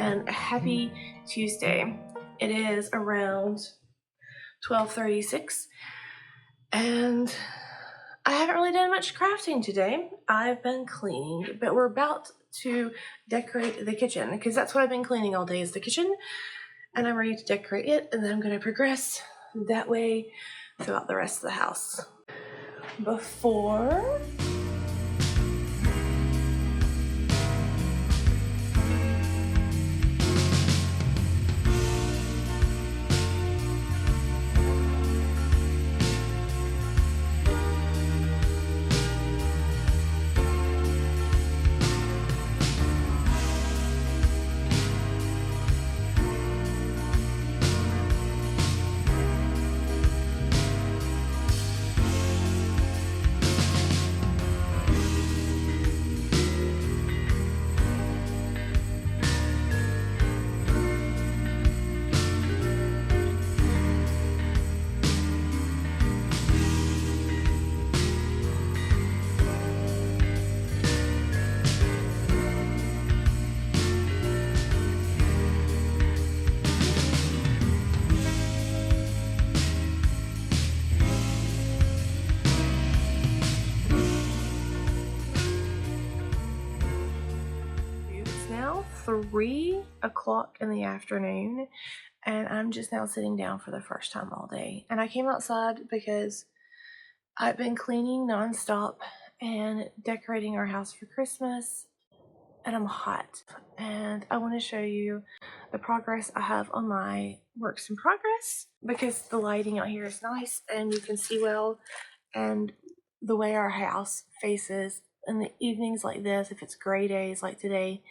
and happy Tuesday. It is around 12:36 and I haven't really done much crafting today. I've been cleaning, but we're about to decorate the kitchen because that's what I've been cleaning all day is the kitchen, and I'm ready to decorate it, and then I'm going to progress that way throughout the rest of the house. Before now 3 o'clock in the afternoon, and I'm just now sitting down for the first time all day. And I came outside because I've been cleaning nonstop and decorating our house for Christmas, and I'm hot. And I want to show you the progress I have on my works in progress because the lighting out here is nice and you can see well, and the way our house faces in the evenings like this, if it's gray days like today,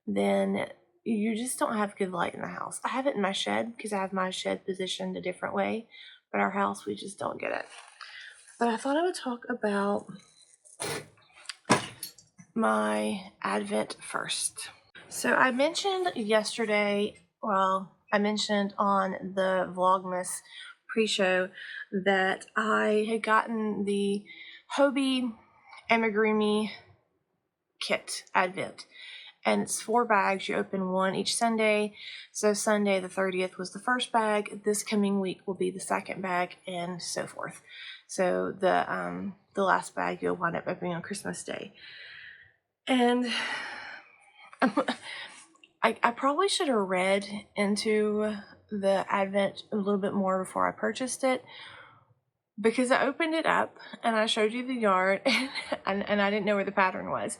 then you just don't have good light in the house. I have it in my shed because I have my shed positioned a different way, but our house, we just don't get it. But I thought I would talk about my Advent first. So I mentioned yesterday, I mentioned on the Vlogmas pre-show that I had gotten the Hobbii Amigurumi kit Advent. And it's 4 bags. You open one each Sunday. So Sunday the 30th was the first bag. This coming week will be the second bag, and so forth. So the last bag you'll wind up opening on Christmas Day. And I probably should have read into the Advent a little bit more before I purchased it, because I opened it up and I showed you the yard and I didn't know where the pattern was.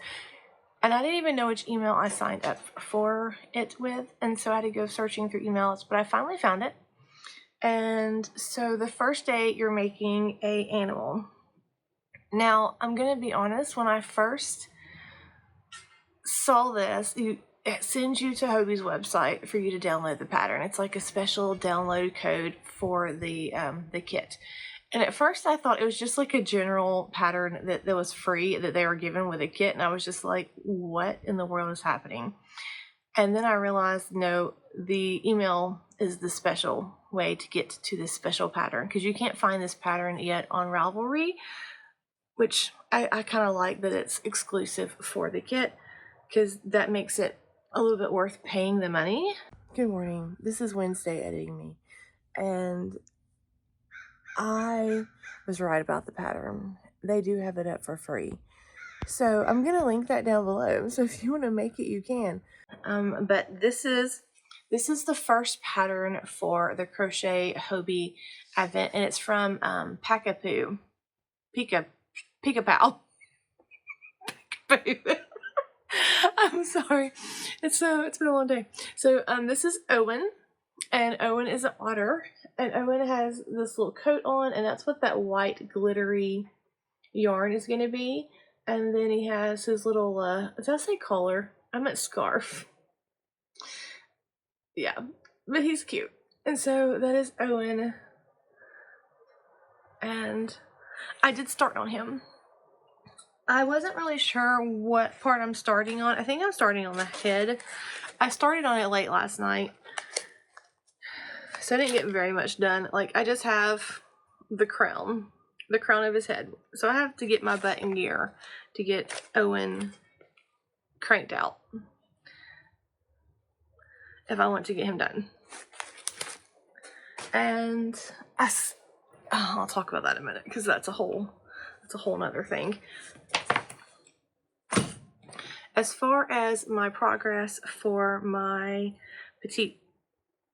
And I didn't even know which email I signed up for it with. And so I had to go searching through emails, but I finally found it. And so the first day you're making a animal. Now, I'm going to be honest, when I first saw this, it sends you to Hobbie's website for you to download the pattern. It's like a special download code for the kit. And at first I thought it was just like a general pattern that was free that they were given with a kit. And I was just like, what in the world is happening? And then I realized, no, the email is the special way to get to this special pattern, because you can't find this pattern yet on Ravelry, which I kind of like that it's exclusive for the kit, because that makes it a little bit worth paying the money. Good morning. This is Wednesday editing me. And I was right about the pattern. They do have it up for free. So I'm going to link that down below. So if you want to make it, you can. But this is the first pattern for the Crochet Hobbii Advent, and it's from Pika-Poo. Pika-Pow. Pika-Poo. I'm sorry. It's been a long day. So this is Owen, and Owen is an otter, and Owen has this little coat on, and that's what that white glittery yarn is going to be. And then he has his little did I say collar? I meant scarf. Yeah, but he's cute. And so that is Owen, and I did start on him. I wasn't really sure what part I'm starting on. I think I'm starting on the head. I started on it late last night, so I didn't get very much done. Like, I just have the crown of his head. So I have to get my butt in gear to get Owen cranked out. if I want to get him done. And I'll talk about that in a minute, because that's a whole nother thing. As far as my progress for my petite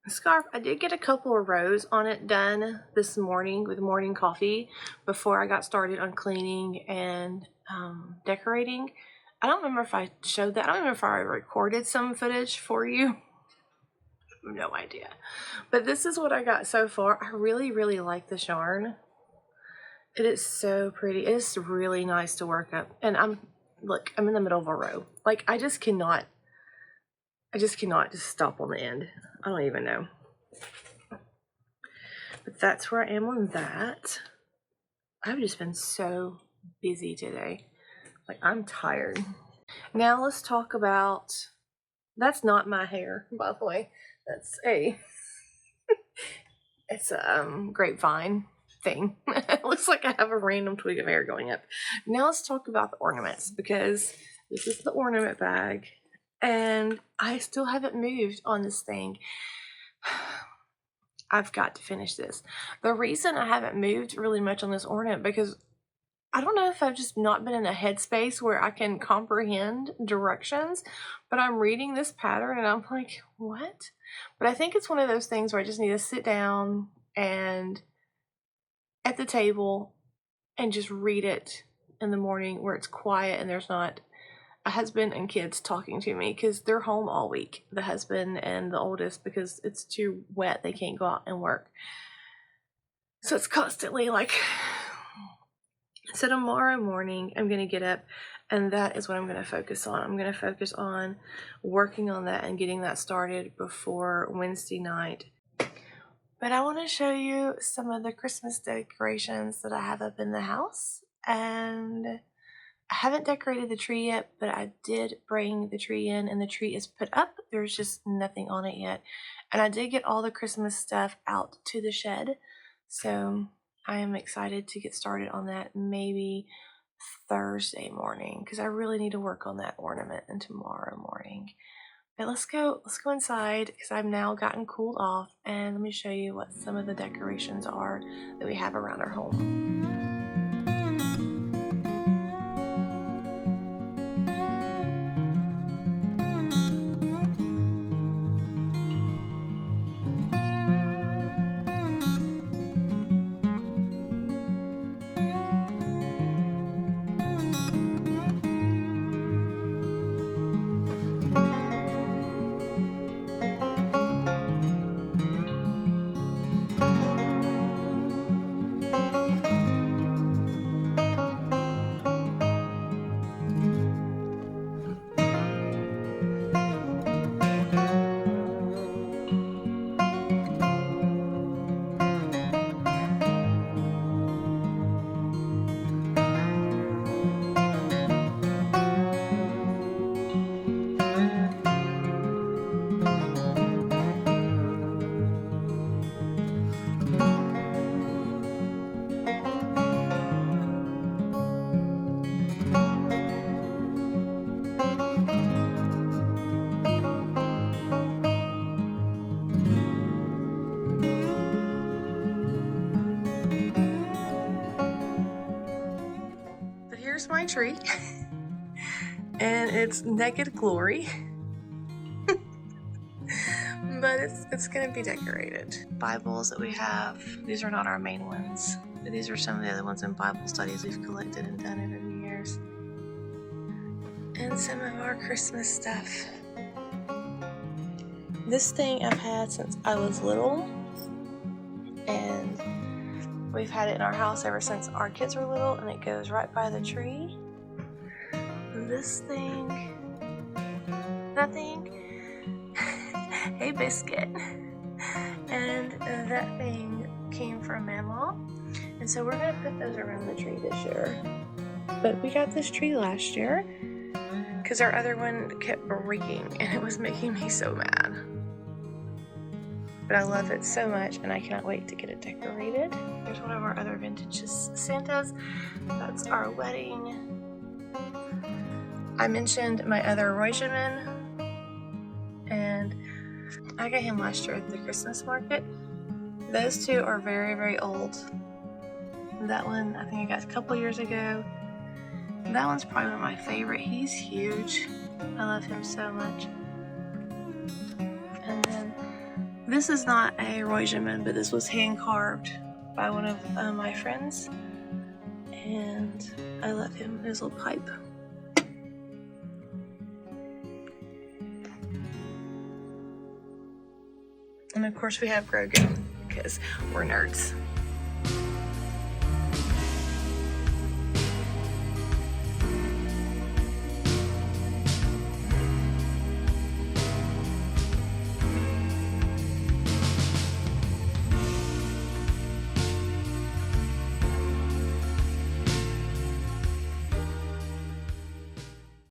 scarf, I did get a couple of rows on it done this morning with morning coffee before I got started on cleaning and decorating. I don't remember if I showed that. I don't remember if I recorded some footage for you. No idea. But this is what I got so far. I really, really like this yarn. It is so pretty. It is really nice to work up. And look, I'm in the middle of a row. Like, I just cannot just stop on the end. I don't even know. But that's where I am on that. I've just been so busy today. Like, I'm tired. Now let's talk about, that's not my hair, by the way. That's it's a grapevine thing. It looks like I have a random twig of hair going up. Now let's talk about the ornaments, because this is the ornament bag and I still haven't moved on this thing. I've got to finish this. The reason I haven't moved really much on this ornament, because I don't know if I've just not been in a headspace where I can comprehend directions, but I'm reading this pattern and I'm like, what? But I think it's one of those things where I just need to sit down and at the table and just read it in the morning where it's quiet and there's not a husband and kids talking to me, because they're home all week, the husband and the oldest, because it's too wet. They can't go out and work. So it's constantly like, so tomorrow morning I'm going to get up and that is what I'm going to focus on. I'm going to focus on working on that and getting that started before Wednesday night. But I want to show you some of the Christmas decorations that I have up in the house. And I haven't decorated the tree yet, but I did bring the tree in and the tree is put up. There's just nothing on it yet. And I did get all the Christmas stuff out to the shed. So I am excited to get started on that maybe Thursday morning, because I really need to work on that ornament and tomorrow morning. But let's go inside, because I've now gotten cooled off, and let me show you what some of the decorations are that we have around our home. Here's my tree, and it's naked glory, but it's gonna be decorated. Bibles that we have, these are not our main ones, but these are some of the other ones in Bible studies we've collected and done over the years. And some of our Christmas stuff. This thing I've had since I was little, and we've had it in our house ever since our kids were little, and it goes right by the tree. This thing, that thing, hey Biscuit, and that thing came from Mama, and so we're gonna put those around the tree this year. But we got this tree last year because our other one kept breaking, and it was making me so mad. But I love it so much, and I cannot wait to get it decorated. Here's one of our other vintage Santas. That's our wedding. I mentioned my other Roijaman, and I got him last year at the Christmas market. Those two are very, very old. That one I think I got a couple years ago. That one's probably one of my favorite. He's huge. I love him so much. And then this is not a Roijaman, but this was hand carved by one of my friends. And I love him, his little pipe. And of course we have Grogu, because we're nerds.